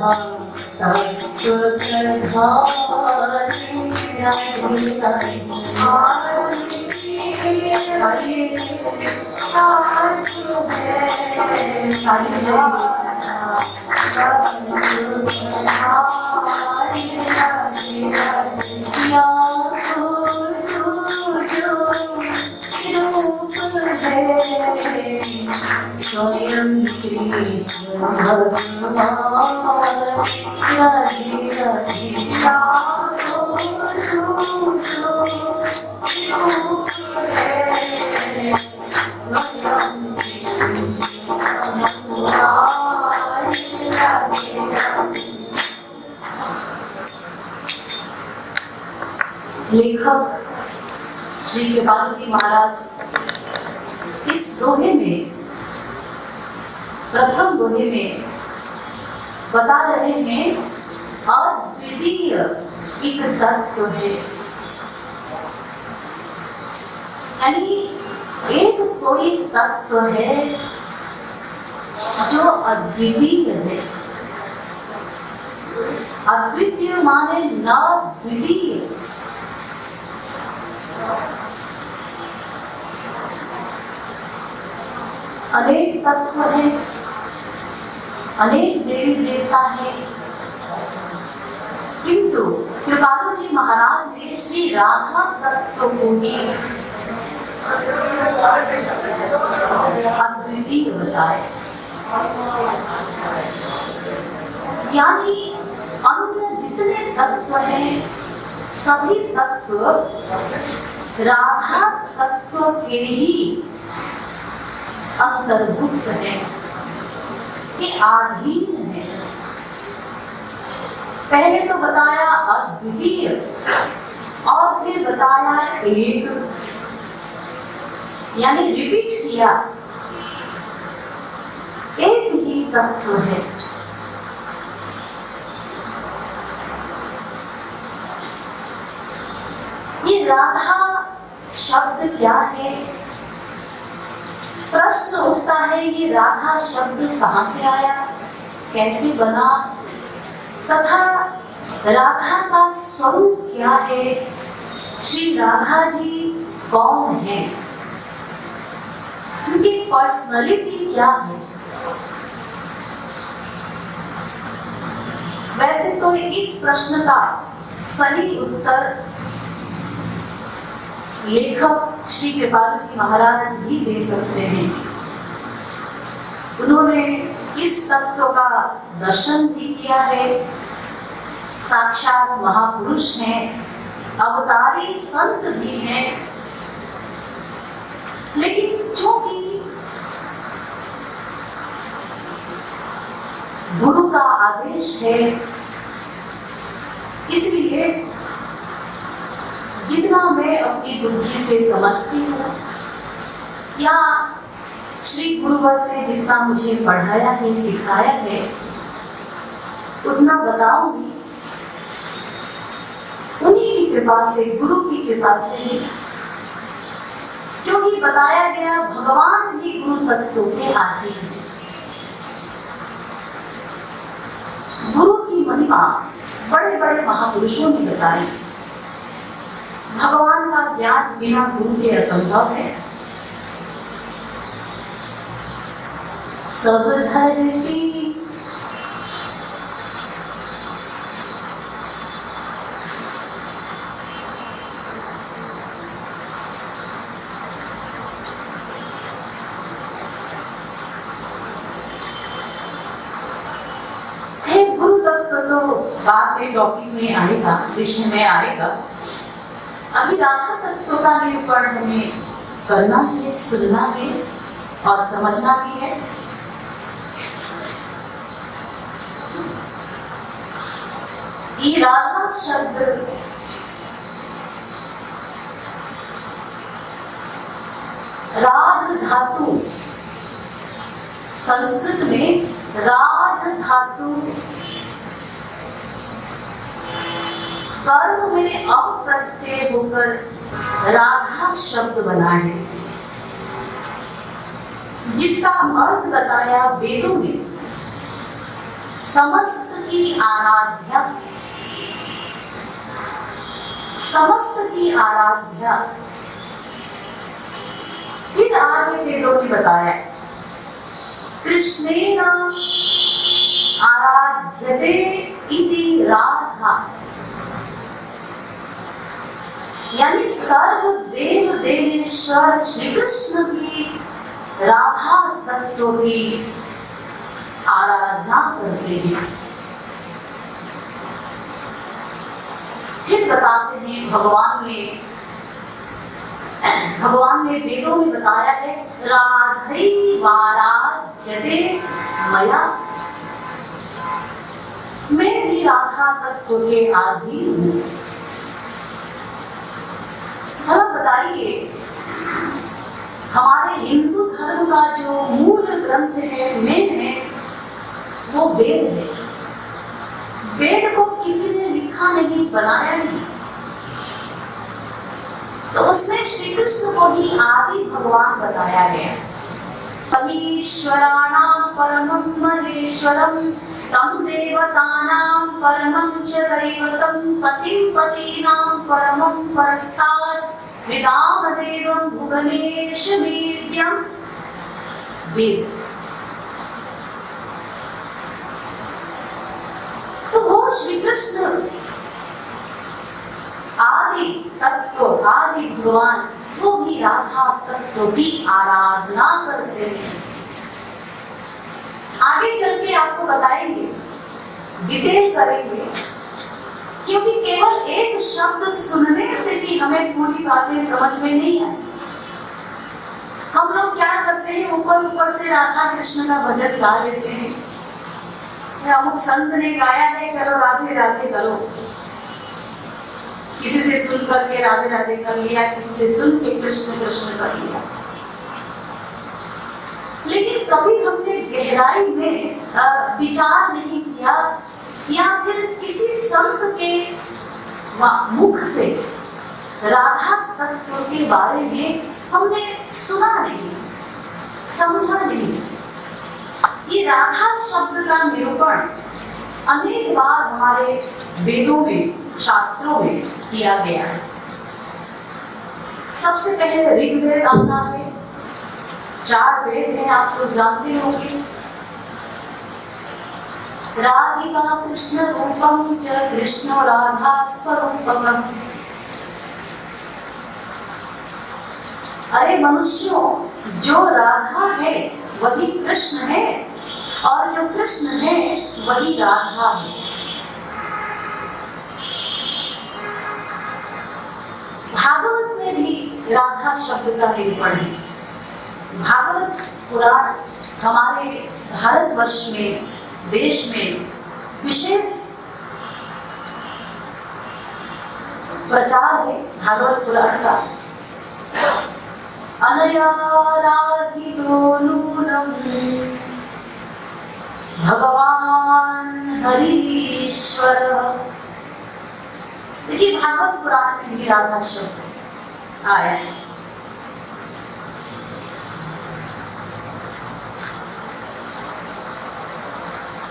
राधा तत्व स्वयं कृष्ण भगवान राधे राधे लेखक श्री कृपाल जी महाराज इस दोहे में, प्रथम दोहे में बता रहे हैं अद्वितीय एक तत्व है, यानी एक कोई तत्व है जो अद्वितीय है। अद्वितीय माने न द्वितीय। अनेक तत्व है, अनेक देवी देवता है, किंतु कृपालु जी महाराज ने श्री राधा तत्व को ही अद्वितीय बताया। यानी अन्य जितने तत्व हैं सभी तत्व राधा तत्व के ही अंतर्भुक्त है, के अधीन है। पहले तो बताया अद्वितीय और फिर बताया एक, यानी रिपीट किया, एक ही तत्व है। ये राधा शब्द क्या है? प्रश्न उठता है, ये राधा शब्द कहां से आया, कैसे बना, तथा राधा का स्वरूप क्या है, श्री राधा जी कौन है, उनकी पर्सनालिटी क्या है। वैसे तो इस प्रश्न का सही उत्तर लेखक श्री कृपालु जी महाराज ही दे सकते हैं। उन्होंने इस तत्व का दर्शन भी किया है, साक्षात महापुरुष हैं, अवतारी संत भी हैं, लेकिन चूंकि गुरु का आदेश है, इसलिए जितना मैं अपनी बुद्धि से समझती हूँ या श्री गुरुवर ने जितना मुझे पढ़ाया है, सिखाया है, उतना बताऊंगी। उन्हीं की कृपा से, गुरु की कृपा से ही, क्योंकि बताया गया भगवान भी गुरु तत्व के अधीन है। गुरु की महिमा बड़े बड़े महापुरुषों ने बताई। भगवान का ज्ञान बिना गुरु के असंभव है। सब धरती गुरु तत्व तो बाद में टॉपिक में आएगा, विषय में आएगा। अभी राधा तत्व का निरूपण हमें करना है, सुनना है और समझना भी है। ये राधा शब्द राध धातु, संस्कृत में राध धातु कर्म में अप्रत्यय होकर राधा शब्द बना है, जिसका अर्थ बताया वेदों में समस्त की आराध्या, समस्त की आराध्या। फिर आगे वेदों ने बताया कृष्णेन आराध्यते इति राधा, यानी सर्व देव देवेश्वर श्री कृष्ण की राधा तत्व की आराधना करते हैं। फिर बताते हैं भगवान ने वेदों में बताया है राधैवाराध्यते मया, मैं भी राधा तत्व के आधीन हूँ। मतलब बताइए, हमारे हिंदू धर्म का जो मूल ग्रंथ है, मेन है, वो वेद है। वेद को किसी ने लिखा नहीं, बनाया नहीं, तो उसमें श्री कृष्ण को ही आदि भगवान बताया गया। ईश्वराणां परमं महेश्वरं तम देवतानां परमं च दैवतं पतिं पतीनां परमं परस्तात् विदामदेवं भुवनेश वीर्यं। वेद तो वो श्री कृष्ण आदि तत्व, आदि भगवान, वो भी राधा तत्व की आराधना करते हैं। आगे चल के आपको बताएंगे, डिटेल करेंगे, क्योंकि केवल एक शब्द सुनने से भी हमें पूरी बातें समझ में नहीं आई। हम लोग क्या करते हैं, ऊपर ऊपर से राधा कृष्ण का भजन गा लेते हैं, अमुक संत ने गाया है चलो राधे राधे करो, किसी से सुन करके राधे राधे कर लिया, किसी से सुन के कृष्ण कृष्ण कर लिया। लेकिन कभी हमने गहराई में विचार नहीं किया, या फिर किसी संत के मुख से राधा तत्व के बारे में हमने सुना नहीं, समझा नहीं। ये राधा शब्द का निरूपण अनेक बार हमारे वेदों में, शास्त्रों में किया गया है। सबसे पहले ऋग्वेद आता है, 4 वेद हैं, आप लोग जानते होंगे। राधिका कृष्ण रूपम च कृष्ण राधा स्वरूपम। अरे मनुष्यों, जो राधा है वही कृष्ण है, और जो कृष्ण है वही राधा है। भागवत में भी राधा शब्द का निरूपण है। भागवत पुराण हमारे भारतवर्ष में, देश में विशेष प्रचार है भागवत पुराण का। अनया राधितो नूनम् भगवान हरीश्वर। देखिए, भागवत पुराण में भी राधा शब्द आया है।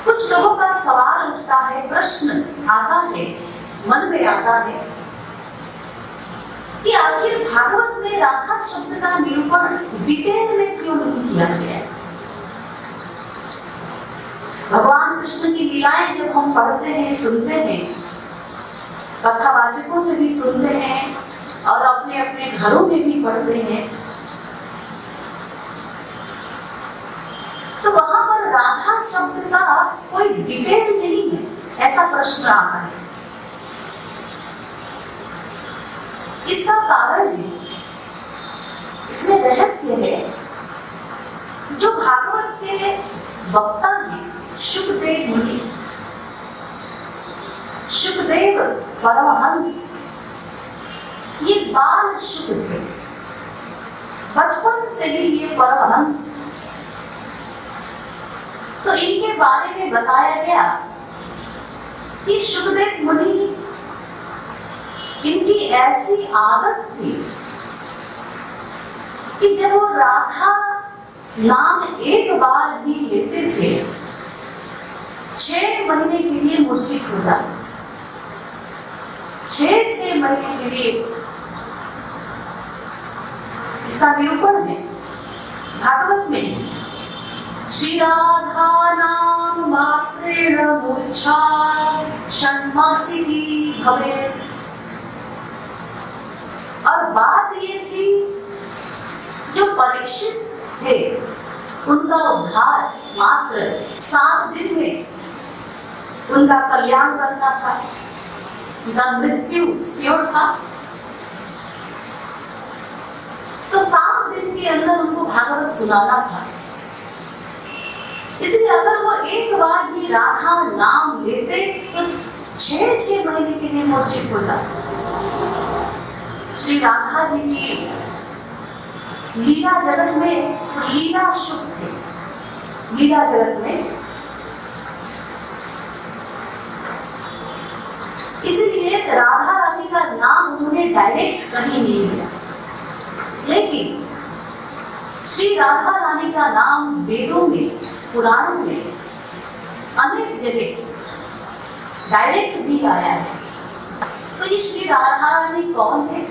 कुछ लोगों का सवाल उठता है, प्रश्न आता है, मन में आता है कि आखिर भागवत में राधा शब्द का निरूपण डिटेल में क्यों नहीं किया गया है। भगवान कृष्ण की लीलाएं जब हम पढ़ते हैं, सुनते हैं, कथावाचकों से भी सुनते हैं और अपने अपने घरों में भी पढ़ते हैं, तो वहां पर राधा शब्द का कोई डिटेल नहीं है, ऐसा प्रश्न आता है। इसका कारण है, इसमें रहस्य है। जो भागवत के वक्ता हैं, शुकदेव मुनि, शुकदेव परमहंस, ये बाल शुक थे, बचपन से ही ये परमहंस। तो इनके बारे में बताया गया कि शुकदेव मुनि, इनकी ऐसी आदत थी कि जब वो राधा नाम एक बार भी लेते थे 6 महीने के लिए मूर्छित हो जाते, 6 महीने के लिए। इसका निरूपण है भागवत में, श्री राधा नाम मात्रेण मूर्छा षण्मासिकी भवेत्। और बात ये थी, जो परीक्षित थे उनका उद्धार मात्र 7 दिन में, उनका कल्याण करना था, उनका मृत्यु स्योर था। तो 7 दिन के अंदर उनको भागवत सुनाना था। इसलिए अगर वो एक बार भी राधा नाम लेते तो 6 महीने के लिए मूर्छित हो जाते। श्री राधा जी की लीला जगत में लीला शुभ थे। लीला जगत में इसलिए राधा रानी का नाम उन्होंने डायरेक्ट कहीं नहीं लिया, लेकिन श्री राधा रानी का नाम वेदों में, पुराणों में अनेक जगह डायरेक्ट भी आया है। तो ये श्री राधा रानी कौन है?